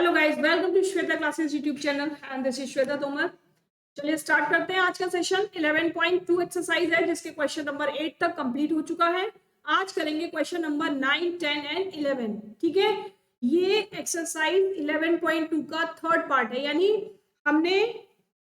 Hello guys, welcome to Shweta Classes YouTube channel and this is Shweta Tomar. चलिए start करते हैं आज का सेशन। 11.2 एक्सरसाइज है जिसके क्वेश्चन नंबर 8 तक कंप्लीट हो चुका है। आज करेंगे क्वेश्चन नंबर 9, 10 एंड 11। ठीक है, ये एक्सरसाइज 11.2 का थर्ड पार्ट है, यानी हमने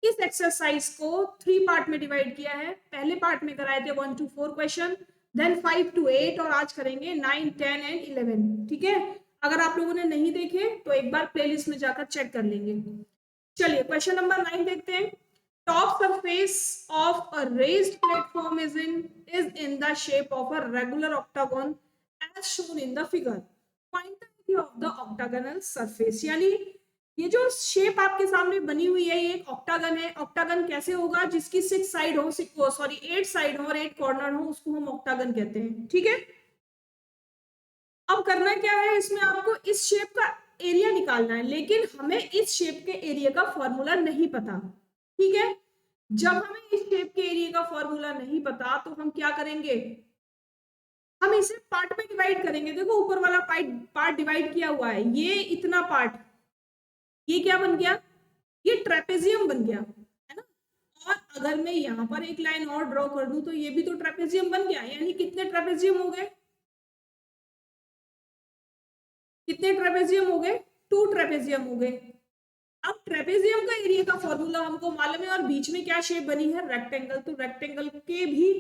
इस एक्सरसाइज को 3 पार्ट में डिवाइड किया है। पहले पार्ट में कराए थे 1 to 4 क्वेश्चन, देन 5 to 8 और आज करेंगे 9, 10 एंड 11। ठीक है, अगर आप लोगों ने नहीं देखे तो एक बार प्लेलिस्ट में जाकर चेक कर लेंगे। चलिए क्वेश्चन नंबर 9 देखते हैं। Top surface of a raised platform is in the shape of a regular octagon as shown in the figure. Find the area of the octagonal surface. यानी ये जो शेप आपके सामने बनी हुई है ये एक ऑक्टागन है। ऑक्टागन कैसे होगा? जिसकी 6 साइड हो, 8 साइड हो और 8 कॉर्नर हो, उसको हम ऑक्टागन कहते हैं। ठीक है, अब करना क्या है, इसमें आपको इस शेप का एरिया निकालना है, लेकिन हमें इस शेप के एरिया का फॉर्मूला नहीं पता। ठीक है, जब हमें इस शेप के एरिया का फॉर्मूला नहीं पता तो हम क्या करेंगे, हम इसे पार्ट में डिवाइड करेंगे। देखो ऊपर वाला पार्ट डिवाइड किया हुआ है, ये इतना पार्ट, ये क्या बन गया, ये ट्रेपेजियम बन गया है ना। और अगर मैं यहाँ पर एक लाइन और ड्रॉ कर दूं तो ये भी तो ट्रेपेजियम बन गया। यानी कितने ट्रेपेजियम हो गए, कितने ट्रेपेजियम हो गए? 2 ट्रेपेजियम हो गए। अब ट्रेपेजियम का एरिया का फॉर्मूला हमको मालूम है और बीच में क्या शेप बनी है, रेक्टेंगल। तो रेक्टेंगल के भी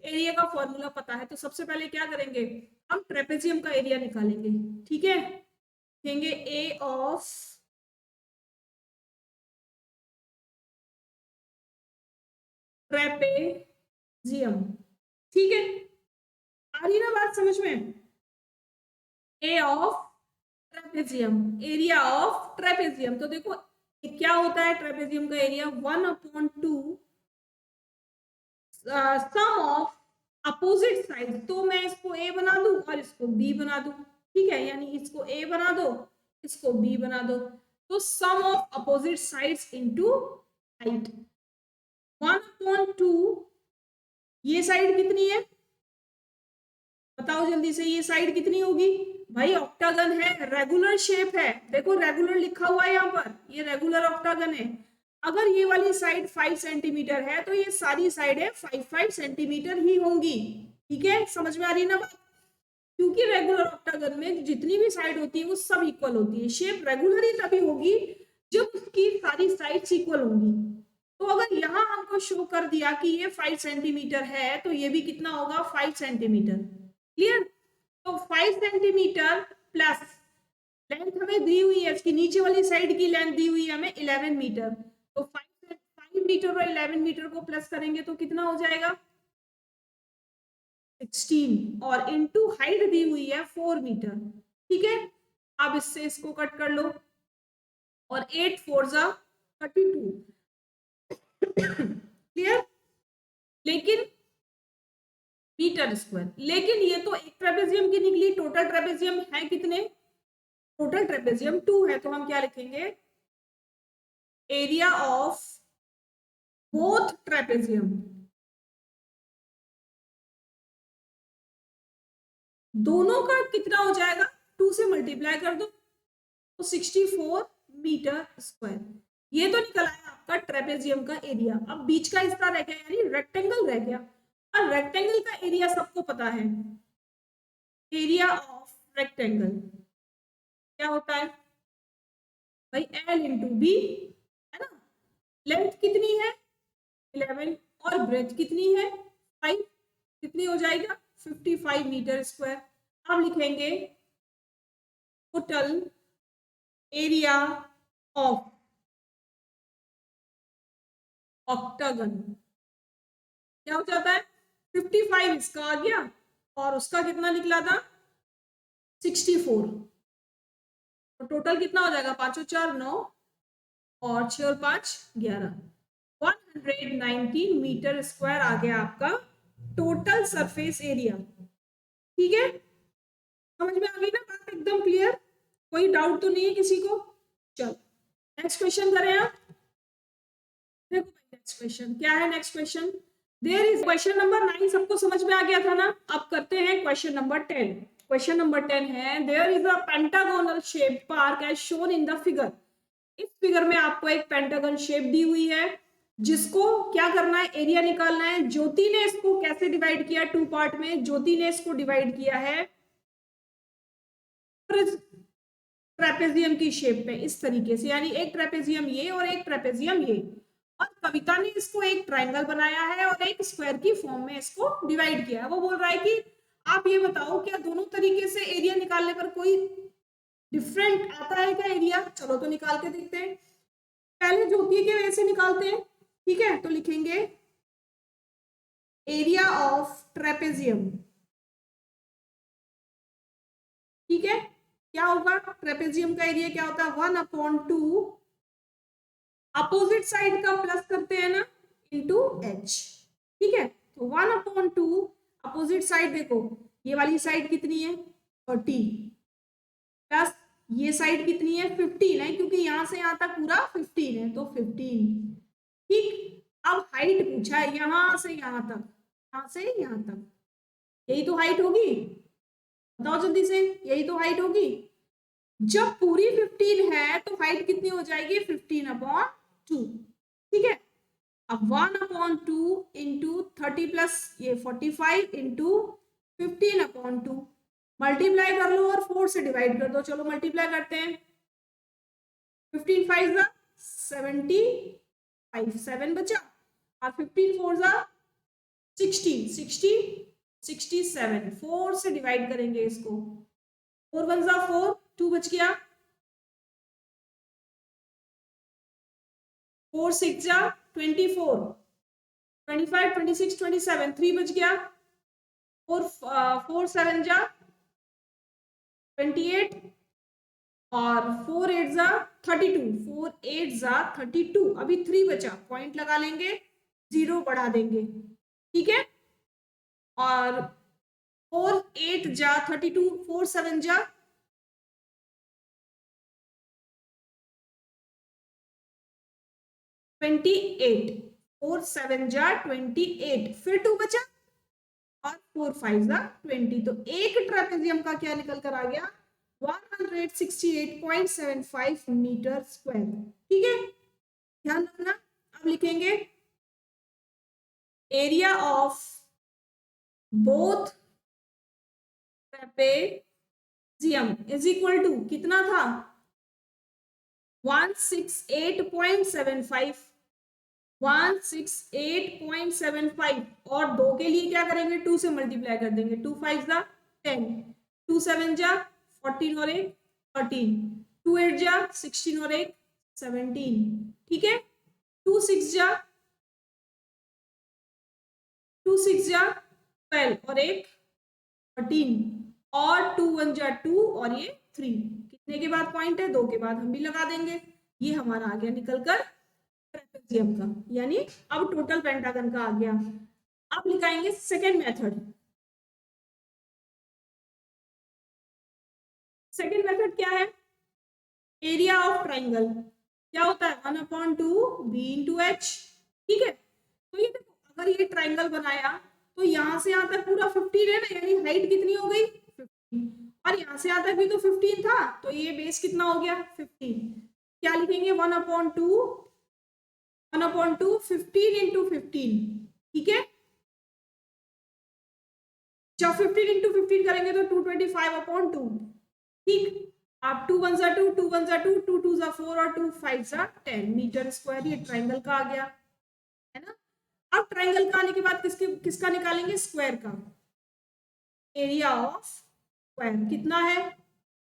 एरिया का फॉर्मूला पता है। तो सबसे पहले क्या करेंगे, हम ट्रेपेजियम का एरिया निकालेंगे। ठीक है, लिखेंगे ए ऑफ ट्रेपेजियम। ठीक है, आ रही ना बात समझ में? A of trapezium, area of trapezium. तो देखो क्या होता है ट्रेपेजियम का area, 1/2 sum of opposite side. तो मैं इसको ए बना दूं और इसको बी बना दूं। ठीक है, यानी इसको ए बना दो, इसको बी बना दो। तो sum of opposite sides into height. 1/2, ये साइड कितनी है बताओ जल्दी से, ये साइड कितनी होगी भाई? ऑक्टागन है, रेगुलर शेप है। देखो रेगुलर लिखा हुआ है यहाँ पर, ये रेगुलर ऑक्टागन है। अगर ये वाली साइड 5 सेंटीमीटर है तो ये सारी साइडें 5 सेंटीमीटर ही होंगी। ठीक है, समझ में आ रही है ना बात? क्योंकि रेगुलर ऑक्टागन में जितनी भी साइड होती है वो सब इक्वल होती है। शेप रेगुलर ही तभी होगी जब उसकी सारी साइड्स इक्वल होंगी। तो अगर यहाँ हमको शो कर दिया कि ये 5 सेंटीमीटर है तो ये भी कितना होगा, 5 सेंटीमीटर। क्लियर? तो 5 सेंटीमीटर प्लस लेंथ हमें दी हुई है, इसकी नीचे वाली साइड की लेंथ दी हुई है हमें 11 मीटर। तो 5 मीटर और 11 मीटर को प्लस करेंगे तो कितना हो जाएगा, 16। और इनटू हाइट दी हुई है 4 मीटर। ठीक है, अब इससे इसको कट कर लो और 8 4 जा 32। क्लियर? लेकिन मीटर स्क्वायर, लेकिन ये तो एक ट्रेपेजियम की निकली। टोटल ट्रेपेजियम है कितने? टोटल ट्रेपेजियम 2 है। तो हम क्या लिखेंगे, एरिया ऑफ बोथ ट्रेपेजियम, दोनों का कितना हो जाएगा, 2 से मल्टीप्लाई कर दो तो 64 मीटर स्क्वायर। ये तो निकल आया आपका ट्रेपेजियम का एरिया। अब बीच का हिस्सा रह गया, यानी रेक्टेंगल रह गया। और रेक्टेंगल का एरिया सबको पता है, एरिया ऑफ रेक्टेंगल क्या होता है भाई, L इंटू बी, है ना। लेंथ कितनी है 11 और ब्रेथ कितनी है 5, कितनी हो जाएगा 55 मीटर स्क्वायर। अब लिखेंगे टोटल एरिया ऑफ ऑक्टागन क्या हो जाता है, 55 इसका आ गया और उसका कितना निकला था 64। तो टोटल कितना हो जाएगा, 5 और 4 9 और 6 और 5 11, 119 मीटर स्क्वायर आ गया आपका टोटल सरफेस एरिया। ठीक है, समझ में आ गई ना बात, एकदम क्लियर, कोई डाउट तो नहीं है किसी को? चलो नेक्स्ट क्वेश्चन करें आप। देखो नेक्स्ट क्वेश्चन क्या है, next question there is question number 9 सबको समझ में आ गया था ना। अब करते हैं क्वेश्चन नंबर 10। क्वेश्चन नंबर 10 है, there is a pentagonal shape park as shown in the figure. इस फिगर में आपको एक पेंटागन शेप दी हुई है, जिसको क्या करना है, एरिया निकालना है। ज्योति ने इसको कैसे डिवाइड किया, टू पार्ट में ज्योति ने इसको डिवाइड किया है ट्रेपेजियम की शेप में, इस तरीके से, यानी एक ट्रेपेजियम ये और एक ट्रेपेजियम ये। और कविता ने इसको एक ट्रायंगल बनाया है और एक स्क्वायर की फॉर्म में इसको डिवाइड किया है। वो बोल रहा है कि आप ये बताओ, क्या दोनों तरीके से एरिया निकालने पर कोई डिफरेंट आता है क्या एरिया? चलो तो निकाल के देखते हैं। पहले ज्योति के वजह से निकालते हैं, ठीक है। तो लिखेंगे एरिया ऑफ ट्रेपेजियम, ठीक है। क्या होगा, ट्रेपेजियम का एरिया क्या होता है, 1/2 अपोजिट साइड का प्लस करते हैं ना, इंटू एच, ठीक है। तो 1/2 अपोजिट साइड, देखो ये वाली साइड कितनी है 30, प्लस ये साइड कितनी है 15 है, क्योंकि यहां से यहां तक पूरा 15 है, तो 15, ठीक। अब हाइट पूछा है, यहां से यहां तक, यहां से यहां तक, यही तो हाइट होगी, बताओ जल्दी से, यही तो हाइट होगी। जब पूरी 15 है तो हाइट कितनी हो जाएगी, 15/2, ठीक है। अब 1/2 इंटू 30 प्लस ये 45 इंटू 15/2, मल्टीप्लाई कर लो और 4 से डिवाइड कर दो। चलो मल्टीप्लाई करते हैं, 15 5 जा 75, 7 बचा, और 15 4 जा 60, 67, 4 से डिवाइड करेंगे इसको, 4 1 जा 4, 2 बच गया, 4 6 जा 24, 25 26 27, 3 बच गया, 4 7 जा 28, और 4 8 जा 32, 4 8 जा 32, अभी 3 बचा, पॉइंट लगा लेंगे, 0 बढ़ा देंगे, ठीक है। और 4 8 जा 32, 4 7 जा 28, 4 7 जा 28, फिर 2 बचा, और 4 5 जा 20। तो एक ट्रेपेजियम का क्या निकल कर आ गया, 168.75 मीटर स्क्वायर, ठीक है। ध्यान रखना। अब लिखेंगे area of both trapezium is equal to, कितना था 168.75, 168.75, और 2 के लिए क्या करेंगे, 2 से मल्टीप्लाई कर देंगे, 2 5 जा 10, 2 7 जा 14 और 1 13, 2 8 जा 16 और 1 17, ठीक है। 2 6 जा 12 और 1 13, और 2 1 जा 2 और ये 3, कितने के बाद पॉइंट है, 2 के बाद, हम भी लगा देंगे। ये हमारा आ गया निकलकर ट्रेपेजियम का, यानी अब टोटल पेंटागन का आ गया। अब लिखाएंगे सेकेंड मेथड। सेकेंड मेथड क्या है, एरिया ऑफ ट्राइंगल क्या होता है, 1/2 b इंटू एच, ठीक है। तो ये देखो, अगर ये ट्राइंगल बनाया तो यहाँ से यहाँ तक पूरा 15 है ना, यानी हाइट कितनी हो गई 15, और यहाँ से यहाँ तक भी तो 15 था, तो ये बेस कितना हो गया 15। क्या लिखेंगे, 1/2 15 इंटू 15, ठीक है। जब 15 इंटू 15 करेंगे तो 225/2, ठीक। आप 2 1 जा 2, 2 1 जा 2, 2 2 जा 4, और 2 5 जा 10 मीटर स्क्वायर, ये ट्राइंगल का आ गया, है ना। अब ट्राइंगल का आने के बाद किसका निकालेंगे, स्क्वायर का। एरिया ऑफ स्क्वायर कितना है,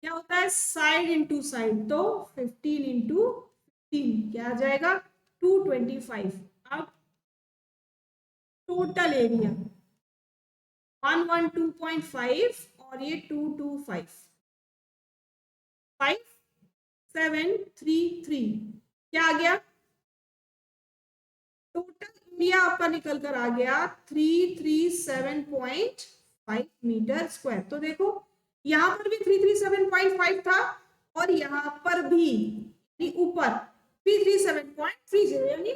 क्या होता है, साइड इंटू साइड, तो 15 इंटू 15 क्या आ जाएगा 225। अब टोटल एरिया 112.5 और ये 225, 5733, क्या आ गया, टोटल एरिया आपका निकल कर आ गया 337.5 मीटर स्क्वायर। तो देखो यहां पर भी 337.5 था, और यहां पर भी ऊपर 337.30, यानी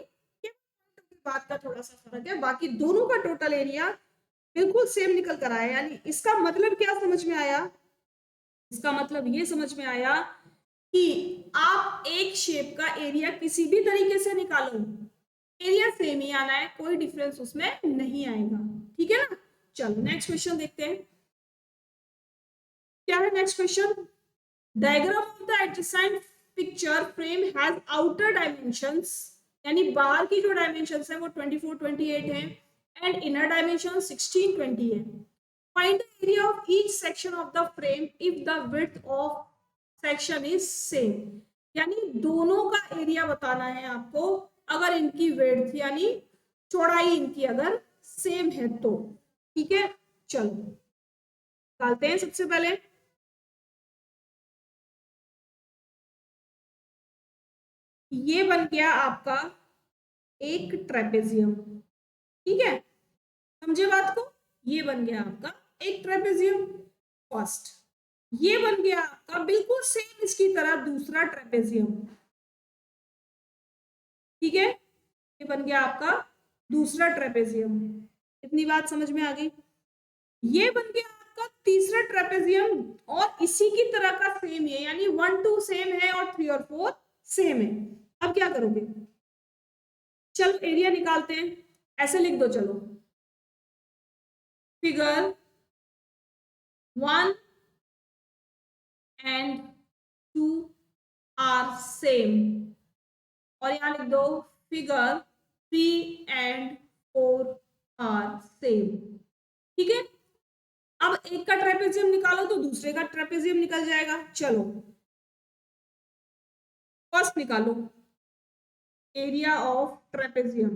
बात का थोड़ा सा फर्क है, बाकी दोनों का टोटल एरिया बिल्कुल सेम निकल कर आया। यानी इसका मतलब क्या समझ में आया? इसका मतलब ये समझ में आया कि आप एक शेप का एरिया किसी भी तरीके से निकालो, एरिया सेम ही आना है, कोई डिफरेंस उसमें नहीं आएगा। ठीक है ना? चलो नेक्स्ट क्वेश्चन देखते हैं। क्या है next question? Diagram of the adjacent picture frame has outer dimensions, यानी बाहर की जो डायमेंशंस है वो 24 28 है एंड इनर डायमेंशन 16 20 है। Find the area of each section of the frame if the width of section is same, यानी दोनों का एरिया बताना है आपको अगर इनकी विड्थ यानी चौड़ाई इनकी अगर सेम है तो। ठीक है, चलो निकालते हैं सबसे पहले। ये बन गया आपका एक ट्रेपेजियम। ठीक है, समझे बात को? ये बन गया आपका एक ट्रेपेजियम फर्स्ट। ये बन गया आपका बिल्कुल सेम इसकी तरह दूसरा ट्रेपेजियम। ठीक है, ये बन गया आपका दूसरा ट्रेपेजियम। इतनी बात समझ में आ गई? ये बन गया आपका तीसरा ट्रेपेजियम और इसी की तरह का सेम है, यानी 1 2 सेम है और 3 और 4 सेम है। अब क्या करोगे? चलो एरिया निकालते हैं, ऐसे लिख दो। चलो फिगर 1 एंड 2 आर सेम, और यहां लिख दो फिगर 3 एंड 4 आर सेम। ठीक है, अब एक का ट्रेपेजियम निकालो तो दूसरे का ट्रेपेजियम निकल जाएगा। चलो फर्स्ट निकालो एरिया ऑफ ट्रेपेजियम।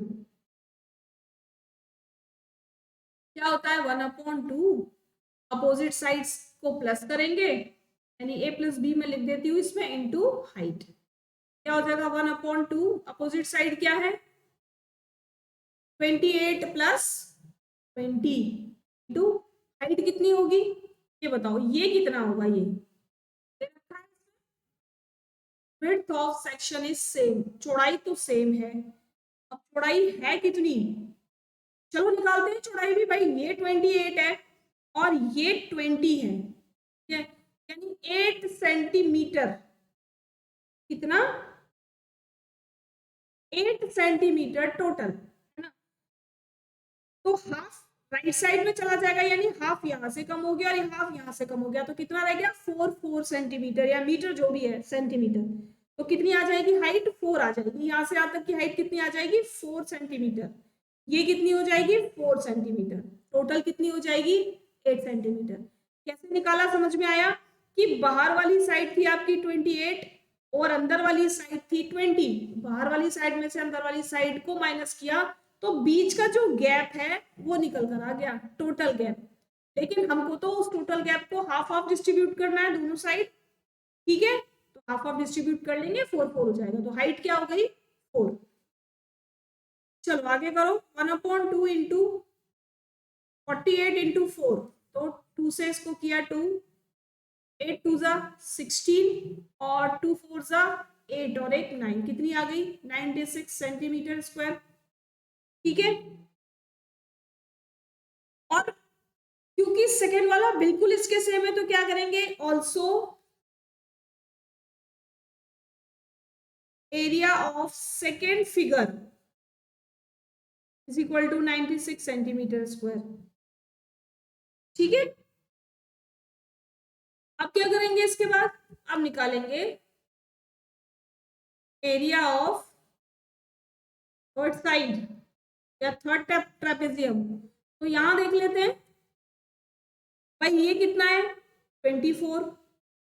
क्या होता है? 1/2, अपोजिट साइड्स को प्लस करेंगे, यानी a प्लस बी में लिख देती हूँ इसमें, इंटू हाइट। क्या हो जाएगा? 1/2, अपोजिट साइड क्या है? 28 प्लस 20 इंटू हाइट कितनी होगी ये बताओ, ये कितना होगा? ये width of section is same, चौड़ाई तो सेम है। अब चौड़ाई है कितनी? चलो निकालते हैं चौड़ाई भी भाई। ये 28 है और ये 20 है, ठीक है, यानी 8 सेंटीमीटर। कितना? 8 सेंटीमीटर टोटल, है ना? तो हाफ राइट साइड में चला जाएगा, यानी हाफ यहां से कम हो गया और हाफ यहां से कम हो गया, तो कितना रह गया? 4 सेंटीमीटर या मीटर जो भी है, सेंटीमीटर। तो कितनी आ जाएगी हाइट? 4 आ जाएगी। यहां से यहां तक की हाइट कितनी आ जाएगी? 4 सेंटीमीटर। ये कितनी हो जाएगी? 4 सेंटीमीटर। टोटल कितनी हो जाएगी? 8 सेंटीमीटर। कैसे निकाला समझ में आया? कि बाहर वाली साइड थी आपकी 28 और अंदर वाली साइड थी 20। बाहर वाली साइड में से अंदर वाली साइड को माइनस किया तो बीच का जो गैप है वो निकल कर आ गया, टोटल गैप। लेकिन हमको तो उस टोटल गैप को हाफ हाफ डिस्ट्रीब्यूट करना है दोनों साइड। ठीक है, तो हाफ हाफ डिस्ट्रीब्यूट कर लेंगे, 4 4 हो जाएगा। तो हाइट क्या हो गई? 4। चलो आगे करो। 1/2 इंटू 48 इंटू 4, तो 2 से इसको किया 2, 8 2 जा 16 और 2 4 जा 8 और 1 9, कितनी आ गई? 96 सेंटीमीटर स्क्वायर। ठीक है, और क्योंकि सेकेंड वाला बिल्कुल इसके सेम है तो क्या करेंगे? Also area of second figure is equal to 96 centimetre square. ठीक है, अब क्या करेंगे इसके बाद? अब निकालेंगे एरिया ऑफ थर्ड साइड या थर्ड ट्रेपेजियम। तो यहां देख लेते हैं भाई, ये कितना है? 24,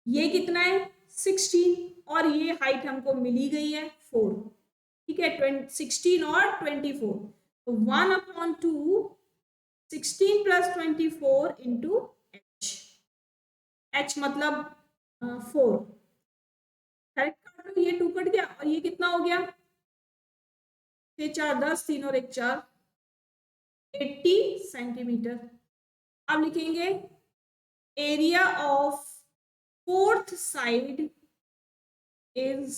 ये कितना है? 16, और ये हाइट हमको मिली गई है 4। ठीक है, 16 और 24, तो 1/2 16 प्लस 24 इंटू एच। एच मतलब 4। ये 2 कट गया और ये कितना हो गया? 6 4 10, 3 और 1 4, 80 सेंटीमीटर। अब लिखेंगे area of fourth side is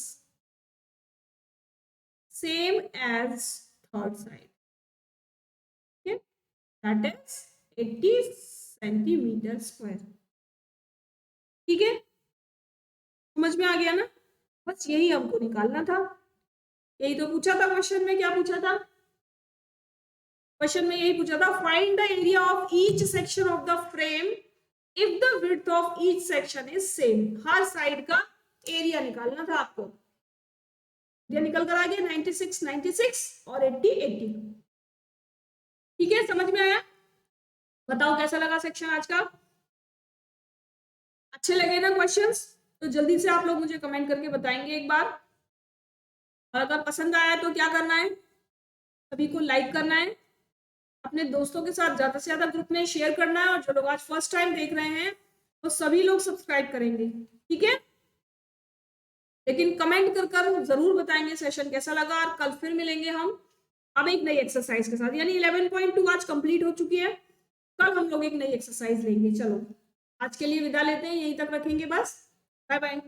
same as third side. Okay, that is 80 centimetre square. ठीक है, समझ में आ गया ना? बस यही हमको निकालना था, यही तो पूछा था क्वेश्चन में। क्या पूछा था क्वेश्चन में? यही पूछा था, find the area of each section of the frame if the width of each section is same. Her side का एरिया निकालना था आपको। ये निकल कर आ गया 96 96 और 80 80। ठीक है, समझ में आया? बताओ कैसा लगा सेक्शन आज का? अच्छे लगे ना क्वेश्चंस? तो जल्दी से आप लोग मुझे कमेंट करके बताएंगे एक बार। और अगर पसंद आया तो क्या करना है, सभी को लाइक करना है, अपने दोस्तों के साथ ज्यादा से ज्यादा ग्रुप में शेयर करना है, और जो लोग आज फर्स्ट टाइम देख रहे हैं वो सभी लोग सब्सक्राइब करेंगे। ठीक है, लेकिन कमेंट कर कर जरूर बताएंगे सेशन कैसा लगा। और कल फिर मिलेंगे हम अब एक नई एक्सरसाइज के साथ, यानी 11.2 आज कंप्लीट हो चुकी है। कल हम लोग एक नई एक्सरसाइज लेंगे। चलो आज के लिए विदा लेते हैं, यहीं तक रखेंगे बस। Bye bye.